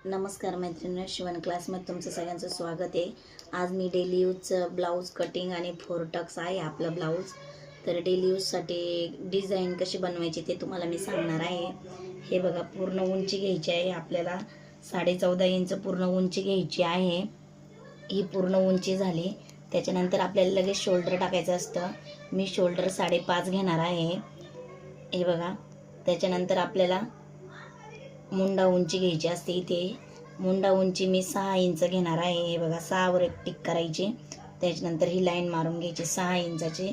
नमस्कार मैत्रिणी, शिवण क्लासमध्ये तुमचं सगळ्यांचं स्वागत आहे। आज मी डेली यूजचं ब्लाऊज कटिंग आणि फोर टक्स आहे आपलं ब्लाऊज। तर डेली यूजसाठी डिझाईन कशी बनवायची ते तुम्हाला मी सांगणार आहे। हे बघा, पूर्ण उंची घ्यायची आहे आपल्याला, 14.5 इंच पूर्ण उंची घ्यायची आहे। ही पूर्ण उंची झाली, त्याच्यानंतर आपल्याला लगेच शोल्डर टाकायचं असतं। मी शोल्डर 5.5 घेणार आहे। हे बघा, त्याच्यानंतर आपल्याला मुंडा उंची घ्यायची असते। इथे मुंडा उंची मी 6 इंच घेणार आहे। हे बघा, 6 वर एक टिक करायची, त्याच्यानंतर ही लाईन मारून घ्यायची 6 इंचाची।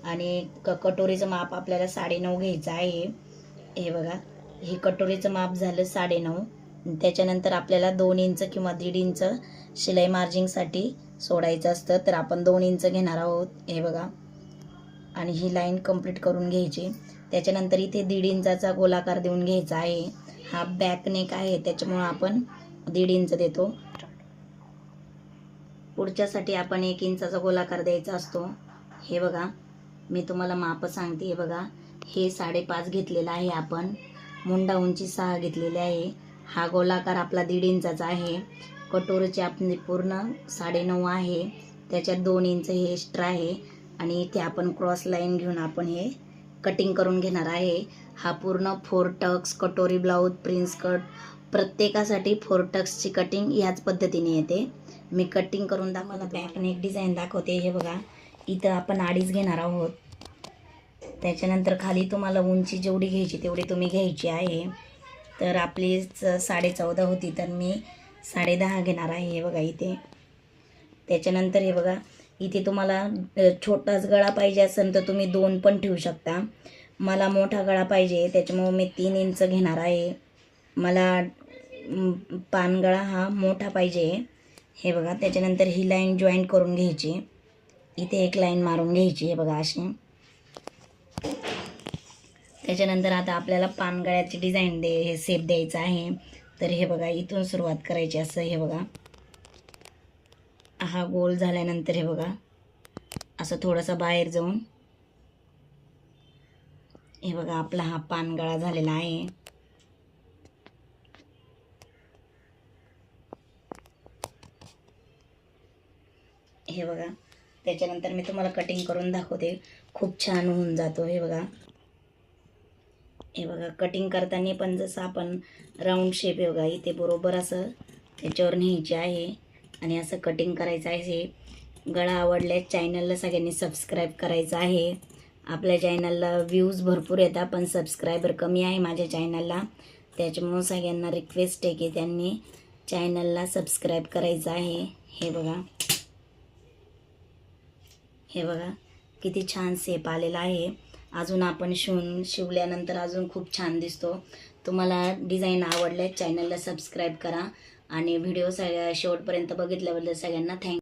आणि कटोरीचं माप आपल्याला 9.5 घ्यायचं आहे। हे बघा, हे कटोरीचं माप झालं 9.5। त्याच्यानंतर आपल्याला 2 इंच किंवा 1.5 इंच शिलाई मार्जिंगसाठी सोडायचं असतं, तर आपण 2 इंच घेणार आहोत। हे बघा, आणि ही लाईन कंप्लीट करून घ्यायची। त्याच्यानंतर इथे 1.5 इंचाचा गोलाकार देऊन घ्यायचा आहे। हा बॅक नेक आहे, त्याच्यामुळे आपण 1.5 इंच देतो। पुढच्यासाठी आपण 1 इंचाचा गोलाकार द्यायचा असतो। हे बघा, मी तुम्हाला माप सांगते। हे बघा, हे 5.5 घेतलेला आहे आपण, मुंडा उंची 6 घेतलेली आहे। हा गोलाकार आपला 1.5 इंचाचा आहे। कटोरीची आपली पूर्ण 9.5 आहे, त्याच्यात 2 इंच हे एक्स्ट्रा आहे। आणि इथे आपण क्रॉस लाईन घेऊन आपण हे कटिंग करून घेणार आहे। हा पूर्ण फोर टक्स कटोरी ब्लाऊज प्रिन्स कट प्रत्येकासाठी फोर टक्सची कटिंग ह्याच पद्धतीने येते। मी कटिंग करून दाखवते, बॅक नेक डिझाईन दाखवते। हे बघा, इथं आपण 2.5 घेणार आहोत। त्याच्यानंतर खाली तुम्हाला उंची जेवढी घ्यायची तेवढी तुम्ही घ्यायची आहे। तर आपली 14.5 होती, तर मी 10.5 घेणार आहे। हे बघा इथे। त्याच्यानंतर हे बघा, इथे तुम्हाला छोटाच गळा पाहिजे असेल तर तुम्ही 2 पण ठेवू शकता। मला मोठा गळा पाहिजे, त्याच्यामुळे मी 3 इंच घेणार आहे। मला पानगळा हा मोठा पाहिजे। हे बघा, त्याच्यानंतर ही लाईन जॉईंट करून घ्यायची, इथे एक लाईन मारून घ्यायची। हे बघा अशी। त्याच्यानंतर आता आपल्याला पानगळ्याची डिझाईन हे शेप द्यायचा आहे। तर हे बघा, इथून सुरुवात करायची असं। हे बघा, हा गोल झाल्यानंतर हे बघा, असं थोडंसं बाहेर जाऊन हे बघा, आपला हा पानगळा झालेला आहे। हे बघा, त्याच्यानंतर मी तुम्हाला कटिंग करून दाखवते, खूप छान होऊन जातो। हे बघा, हे बघा, कटिंग करताना पण जसं आपण राऊंड शेप, हे बघा इथे बरोबर असं त्याच्यावर न्यायचे आहे आणि असं कटिंग करायचं आहे। गळा आवडल्यास चॅनलला सगळ्यांनी सबस्क्राईब करायचं आहे। आपल्या चॅनलला व्ह्यूज भरपूर येतात, पण सबस्क्रायबर कमी आहे माझ्या चॅनलला, त्याच्यामुळे सगळ्यांना रिक्वेस्ट आहे की त्यांनी चॅनलला सबस्क्राईब करायचं आहे। हे बघा, हे बघा, किती छान शेप आलेला आहे। अजून आपण शिवल्यानंतर अजून खूप छान दिसतो। तुम्हाला डिझाईन आवडल्यास चॅनलला सबस्क्राईब करा आणि व्हिडिओ सगळ्या शेवटपर्यंत बघितल्याबद्दल सगळ्यांना थँक्यू।